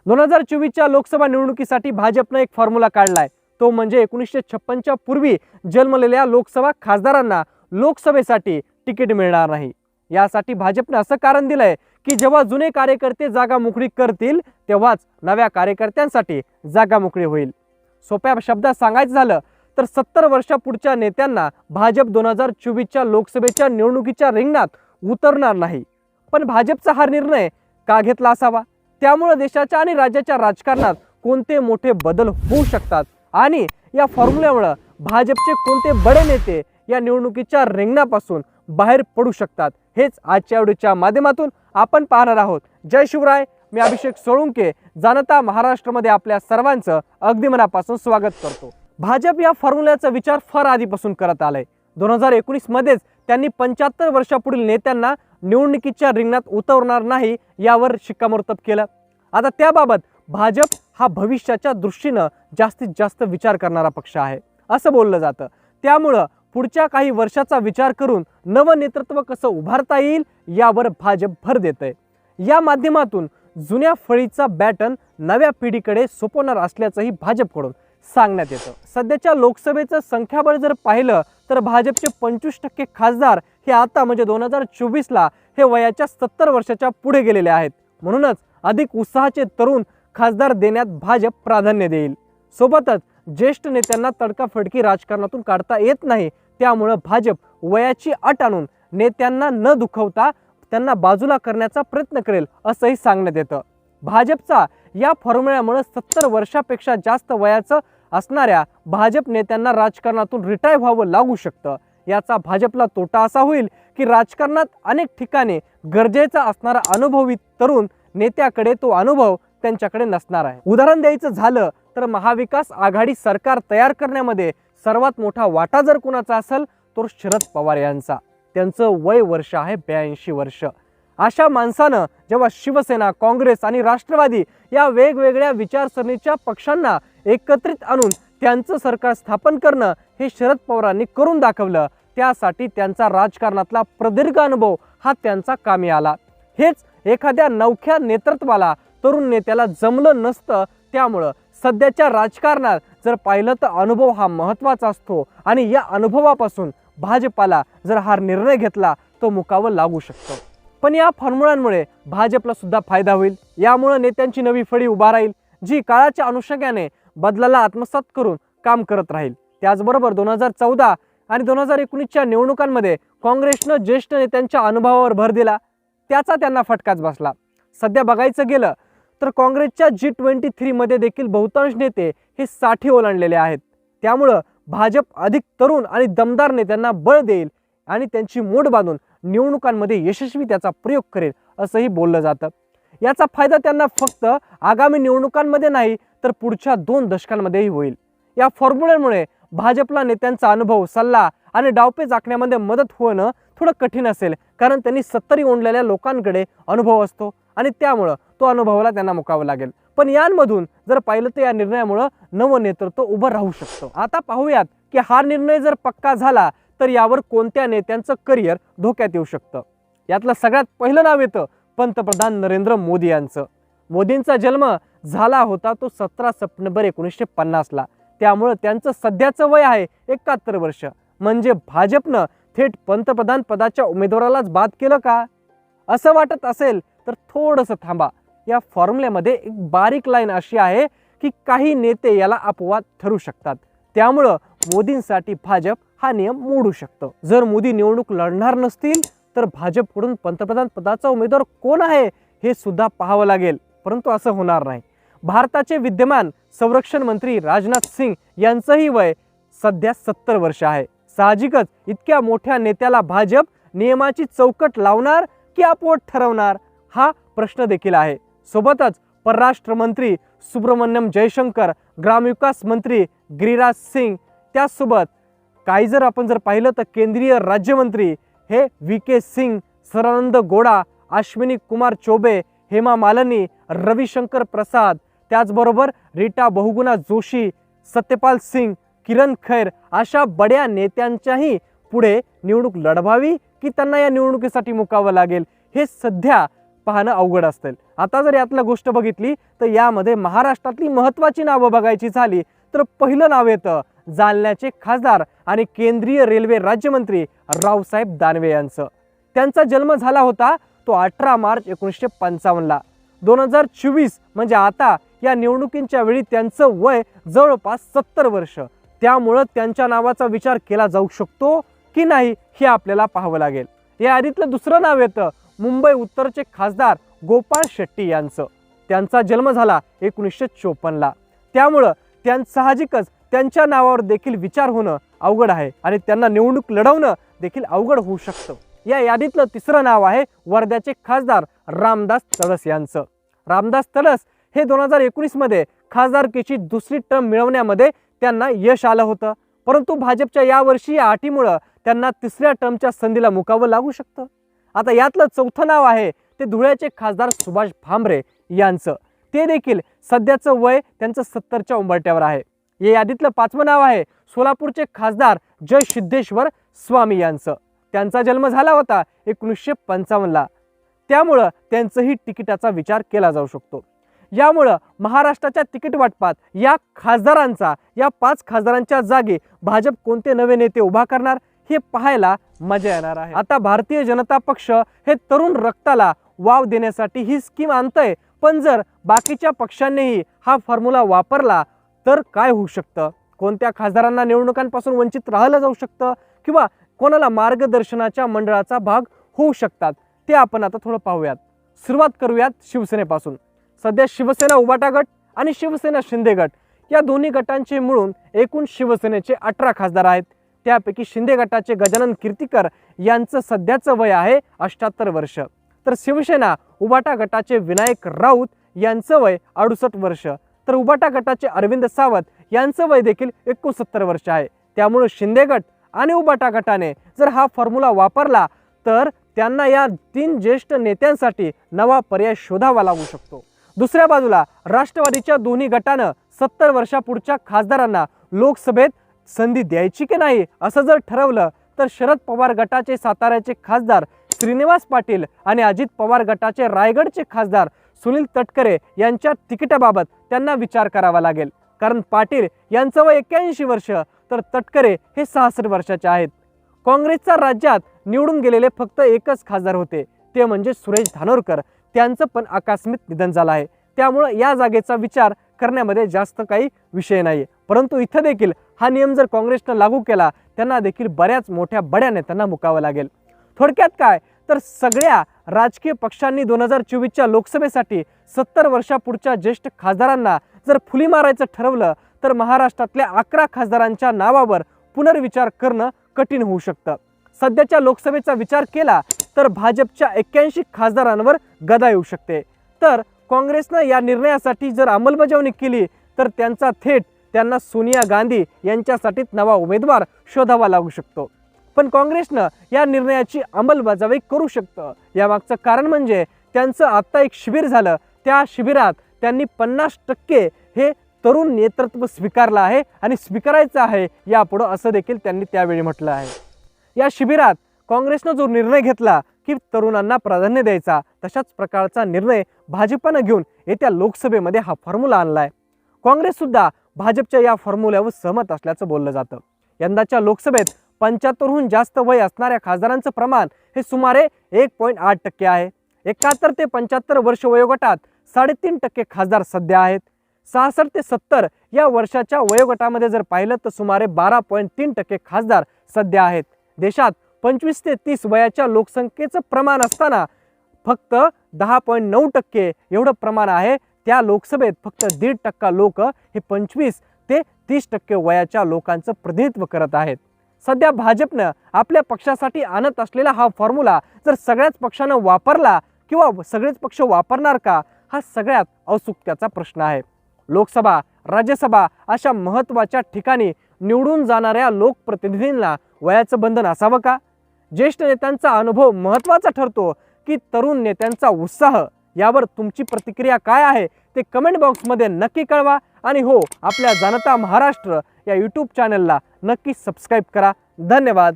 2024च्या लोकसभा निवडणुकीसाठी भाजपने एक फॉर्म्युला काढलाय, तो म्हणजे 1956च्या पूर्वी जन्मलेल्या लोकसभा खासदारांना लोकसभेसाठी तिकीट मिळणार नाही। यासाठी भाजपने असं कारण दिलंय की जेव्हा जुने कार्यकर्ते जागा मोकळी करतील तेव्हाच नव्या कार्यकर्त्यांसाठी जागा मोकळी होईल। सोप्या शब्दात सांगायचं झालं तर 70 वर्षापुढच्या नेत्यांना भाजप 2024च्या लोकसभेच्या निवडणुकीच्या रिंगणात उतरणार नाही। पण भाजपचा हा निर्णय का घेतला असावा? त्यामुळे देशाच्या आणि राज्याच्या राजकारणात कोणते मोठे बदल होऊ शकतात आणि या फॉर्म्युल्यामुळे भाजपचे कोणते बडे नेते या निवडणुकीच्या रिंगणापासून बाहेर पडू शकतात, हेच आजच्या व्हिडिओच्या माध्यमातून आपण पाहणार आहोत। जय शिवराय, मी अभिषेक सोळुंके जाणता महाराष्ट्रामध्ये आपल्या सर्वांचं अगदी मनापासून स्वागत करतो। भाजप या फॉर्म्युल्याचा विचार फार आधीपासून करत आलाय। 2019 मध्येच त्यांनी 75 वर्षापुढील नेत्यांना निवडणुकीच्या रिंगणात उतरवणार नाही यावर शिक्कामोर्तब केलं। आता त्याबाबत भाजप हा भविष्याच्या दृष्टीने जास्तीत जास्त विचार करणारा पक्ष आहे असं बोललं जातं। त्यामुळे पुढच्या काही वर्षाचा विचार करून नवं नेतृत्व कसं उभारता येईल यावर भाजप भर देतंय। या माध्यमातून जुन्या फळीचा बॅटन नव्या पिढीकडे सोपवणार असल्याचंही भाजपकडून सांगण्यात येतं। सध्याच्या लोकसभेचं संख्याबळ जर पाहिलं तर भाजपचे 25% खासदार हे आता म्हणजे 2024ला हे वयाच्या 70 वर्षाच्या पुढे गेलेले आहेत। म्हणूनच अधिक उत्साहाचे तरुण खासदार देण्यात भाजप प्राधान्य देईल। सोबतच ज्येष्ठ नेत्यांना तडकाफडकी राजकारणातून काढता येत नाही, त्यामुळे भाजप वयाची अट आणून नेत्यांना न दुखवता त्यांना बाजूला करण्याचा प्रयत्न करेल असंही सांगण्यात येतं। भाजपचा या फॉर्म्युल्यामुळे 70 वर्षापेक्षा जास्त वयाचं असणाऱ्या भाजप नेत्यांना राजकारणातून रिटायर व्हावं लागू शकतं। याचा भाजपला तोटा असा होईल की राजकारणात अनेक ठिकाणी गरजेचा असणारा अनुभवी तरुण नेत्याकडे तो अनुभव त्यांच्याकडे नसणार आहे। उदाहरण द्यायचं झालं तर महाविकास आघाडी सरकार तयार करण्यामध्ये सर्वात मोठा वाटा जर कोणाचा असेल तर शरद पवार यांचा। त्यांचं वय वर्ष आहे 82 वर्ष। अशा माणसानं जेव्हा शिवसेना, काँग्रेस आणि राष्ट्रवादी या वेगवेगळ्या विचारसरणीच्या पक्षांना एकत्रित आणून त्यांचं सरकार स्थापन करणं हे शरद पवारांनी करून दाखवलं। त्यासाठी त्यांचा राजकारणातला प्रदीर्घ अनुभव हा त्यांचा कामी आला। हेच एखाद्या नवख्या नेतृत्वाला तरुण नेत्याला जमलं नसतं। त्यामुळे सध्याच्या राजकारणात जर पाहिलं तर अनुभव हा महत्त्वाचा असतो आणि या अनुभवापासून भाजपाला जर हा निर्णय घेतला तो मुकावं लागू शकतो। पण या फॉर्म्युलांमुळे भाजपला सुद्धा फायदा होईल। यामुळे नेत्यांची नवी फळी उभा राहील जी काळाच्या अनुषंगाने बदलाला आत्मसात करून काम करत राहील। त्याचबरोबर 2014 आणि 2019च्या निवडणुकांमध्ये काँग्रेसनं ज्येष्ठ नेत्यांच्या अनुभवावर भर दिला, त्याचा त्यांना फटकाच बसला। सध्या बघायचं गेलं तर काँग्रेसच्या G23 मध्ये देखील बहुतांश नेते हे 60 ओलांडलेले आहेत। त्यामुळे भाजप अधिक तरुण आणि दमदार नेत्यांना बळ देईल आणि त्यांची मूठ बांधून निवडणुकांमध्ये यशस्वी त्याचा प्रयोग करेल असंही बोललं जातं। याचा फायदा त्यांना फक्त आगामी निवडणुकांमध्ये नाही तर पुढच्या 2 दशकांमध्येही होईल। या फॉर्म्युल्यामुळे भाजपला नेत्यांचा अनुभव, सल्ला आणि डावपेच आखण्यामध्ये मदत होणं थोडं कठीण असेल, कारण त्यांनी 70 ओंडलेल्या लोकांकडे अनुभव असतो आणि त्यामुळे तो अनुभवाला त्यांना मुकावं लागेल। पण यांमधून जर पाहिलं तर या निर्णयामुळे नवं नेतृत्व उभं राहू शकतं। आता पाहूयात की हा निर्णय जर पक्का झाला तर यावर कोणत्या नेत्यांचं करिअर धोक्यात येऊ शकतं। यातलं सगळ्यात पहिलं नाव येतं पंतप्रधान नरेंद्र मोदी यांचं। मोदींचा जन्म झाला होता तो 17 सप्टेंबर 1950ला। त्यामुळे त्यांचं सध्याचं वय आहे 71 वर्ष। म्हणजे भाजपनं थेट पंतप्रधान पदाच्या उमेदवारालाच बाद केलं का? असं वाटत असेल तर थोडंसं थांबा। या फॉर्म्युल्यामध्ये एक बारीक लाईन अशी आहे की काही नेते याला अपवाद ठरू शकतात। त्यामुळं मोदींसाठी भाजप हा नियम मोडू शकतं। जर मोदी निवडणूक लढणार नसतील तर भाजपकडून पंतप्रधान पदाचा उमेदवार कोण आहे हे सुद्धा पाहावं लागेल, परंतु असं होणार नाही। भारताचे विद्यमान संरक्षण मंत्री राजनाथ सिंग यांचंही वय सध्या 70 वर्ष आहे। साहजिकच इतक्या मोठ्या नेत्याला भाजप नियमाची चौकट लावणार की अपवाद ठरवणार हा प्रश्न देखील आहे। सोबतच परराष्ट्र मंत्री सुब्रमण्यम जयशंकर, ग्रामविकास मंत्री गिरिराज सिंग, त्यासोबत काही जर आपण जर पाहिलं तर केंद्रीय राज्यमंत्री हे VK सिंग, सदानंद गौडा, अश्विनी कुमार चौबे, हेमा मालिनी, रविशंकर प्रसाद, त्याचबरोबर रीटा बहुगुणा जोशी, सत्यपाल सिंग, किरण खैर अशा बड्या नेत्यांच्याही पुढे निवडणूक लढवावी की त्यांना या निवडणुकीसाठी मुकावं लागेल हे सध्या पाहणं अवघड असेल। आता जर यातलं गोष्ट बघितली तर यामध्ये महाराष्ट्रातली महत्त्वाची नावं बघायची झाली तर पहिलं नाव येतं जालन्याचे खासदार आणि केंद्रीय रेल्वे राज्यमंत्री रावसाहेब दानवे यांचं। त्यांचा जन्म झाला होता तो 18 मार्च 1955ला। 2024 म्हणजे आता या निवडणुकींच्या वेळी त्यांचं वय जवळपास 70 वर्ष। त्यामुळं त्यांच्या नावाचा विचार केला जाऊ शकतो की नाही हे आपल्याला पाहावं लागेल। या यादीतलं दुसरं नाव येतं मुंबई उत्तरचे खासदार गोपाळ शेट्टी यांचं। त्यांचा जन्म झाला 1954ला। त्यामुळं साहजिकच त्यांच्या नावावर देखील विचार होणं अवघड आहे आणि त्यांना निवडणूक लढवणं देखील अवघड होऊ शकतं। या यादीतलं तिसरं नाव आहे वर्ध्याचे खासदार रामदास तडस यांचं। रामदास तडस हे 2019 मध्ये खासदारकीची दुसरी टर्म मिळवण्यामध्ये त्यांना यश आलं होतं, परंतु भाजपच्या यावर्षी या अटीमुळे त्यांना तिसऱ्या टर्मच्या संधीला मुकावं लागू शकतं। आता यातलं चौथं नाव आहे ते धुळ्याचे खासदार सुभाष भामरे यांचं। ते देखील सध्याचं वय त्यांचं 70च्या उंबरठ्यावर आहे। या यादीतलं पाचवं नाव आहे सोलापूरचे खासदार जय सिद्धेश्वर स्वामी यांचं। त्यांचा जन्म झाला होता 1955ला। त्यामुळं त्यांचंही तिकिटाचा विचार केला जाऊ शकतो। यामुळं महाराष्ट्राच्या तिकीट वाटपात या पाच खासदारांच्या जागी भाजप कोणते नवे नेते उभा करणार हे पाहायला मजा येणार आहे। आता भारतीय जनता पक्ष हे तरुण रक्ताला वाव देण्यासाठी ही स्कीम आणतंय, पण जर बाकीच्या पक्षांनीही हा फॉर्म्युला वापरला तर काय होऊ शकतं? कोणत्या खासदारांना निवडणुकांपासून वंचित राहिलं जाऊ शकतं किंवा कोणाला मार्गदर्शनाच्या मंडळाचा भाग होऊ शकतात ते आपण आता थोडं पाहूयात। सुरुवात करूयात शिवसेनेपासून। सध्या शिवसेना उबाटा गट आणि शिवसेना शिंदे गट या दोन्ही गटांचे मिळून एकूण शिवसेनेचे 18 खासदार आहेत। त्यापैकी शिंदे गटाचे गजानन कीर्तीकर यांचं सध्याचं वय आहे 78 वर्ष, तर शिवसेना उबाटा गटाचे विनायक राऊत यांचं वय 68 वर्ष, तर उबाटा गटाचे अरविंद सावंत यांचं वय देखील 69 वर्ष आहे। त्यामुळे शिंदे गट आणि उबाटा गटाने जर हा फॉर्म्युला वापरला तर त्यांना या 3 ज्येष्ठ नेत्यांसाठी नवा पर्याय शोधावा लागू शकतो। दुसऱ्या बाजूला राष्ट्रवादीच्या दोन्ही गटानं 70 वर्षापुढच्या खासदारांना लोकसभेत संधी द्यायची की नाही असं जर ठरवलं तर शरद पवार गटाचे साताऱ्याचे खासदार श्रीनिवास पाटील आणि अजित पवार गटाचे रायगडचे खासदार सुनील तटकरे यांच्या तिकिटाबाबत त्यांना विचार करावा लागेल, कारण पाटील यांचं वय 81 वर्ष तर तटकरे हे 66 वर्षाचे आहेत। काँग्रेसच्या राज्यात निवडून गेलेले फक्त एकच खासदार होते, ते म्हणजे सुरेश धानोरकर। त्यांचं पण आकस्मिक निधन झालं आहे, त्यामुळे या जागेचा विचार करण्यामध्ये जास्त काही विषय नाही। परंतु इथं देखील हा नियम जर काँग्रेसने लागू केला त्यांना देखील बऱ्याच मोठ्या बड्या नेत्यांना मुकावं लागेल। थोडक्यात काय तर सगळ्या राजकीय पक्षांनी 2024च्या लोकसभेसाठी 70 वर्षापुढच्या ज्येष्ठ खासदारांना जर फुली मारायचं ठरवलं तर महाराष्ट्रातल्या 11 खासदारांच्या नावावर पुनर्विचार करणं कठीण होऊ शकतं। सध्याच्या लोकसभेचा विचार केला तर भाजपच्या 81 खासदारांवर गदा येऊ शकते, तर काँग्रेसनं या निर्णयासाठी जर अंमलबजावणी केली तर त्यांना सोनिया गांधी यांच्यासाठी नवा उमेदवार शोधावा लागू शकतो। पण काँग्रेसनं या निर्णयाची अंमलबजावणी करू शकतं। यामागचं कारण म्हणजे त्यांचं आता एक शिबिर झालं, त्या शिबिरात त्यांनी 50% हे तरुण नेतृत्व स्वीकारलं आहे आणि स्वीकारायचं आहे यापुढं असं देखील त्यांनी त्यावेळी म्हटलं आहे। या शिबिरात काँग्रेसनं जो निर्णय घेतला की तरुणांना प्राधान्य द्यायचा, तशाच प्रकारचा निर्णय भाजपनं घेऊन येत्या लोकसभेमध्ये हा फॉर्म्युला आणलाय। काँग्रेस सुद्धा भाजपच्या या फॉर्म्युल्यावर सहमत असल्याचं बोललं जातं। यंदाच्या लोकसभेत 75हून जास्त वय असणाऱ्या खासदारांचं प्रमाण हे सुमारे 1.8% आहे। 71 ते 75 वर्ष वयोगटात 3.5% खासदार सध्या आहेत। 66 ते 70 या वर्षाच्या वयोगटामध्ये जर पाहिलं तर सुमारे 12.3% खासदार सध्या आहेत। देशात 25 ते 30 वयाच्या लोकसंख्येचं प्रमाण असताना फक्त 10.9% एवढं प्रमाण आहे। त्या लोकसभेत फक्त 1.5% लोक हे 25 ते 30% वयाच्या लोकांचं प्रतिनिधित्व करत आहेत। सध्या भाजपनं आपल्या पक्षासाठी आणत असलेला हा फॉर्म्युला जर सगळ्याच पक्षानं वापरला किंवा सगळेच पक्ष वापरणार का, हा सगळ्यात औत्सुक्याचा प्रश्न आहे। लोकसभा, राज्यसभा अशा महत्त्वाच्या ठिकाणी निवडून जाणाऱ्या लोकप्रतिनिधींना वयाचं बंधन असावं का? ज्येष्ठ नेत्यांचा अनुभव महत्त्वाचा ठरतो की तरुण नेत्यांचा उत्साह? यावर तुमची प्रतिक्रिया काय आहे ते कमेंट बॉक्समध्ये नक्की कळवा आणि हो, आपल्या जाणता महाराष्ट्र या यूट्यूब चॅनलला नक्की सबस्क्राईब करा। धन्यवाद।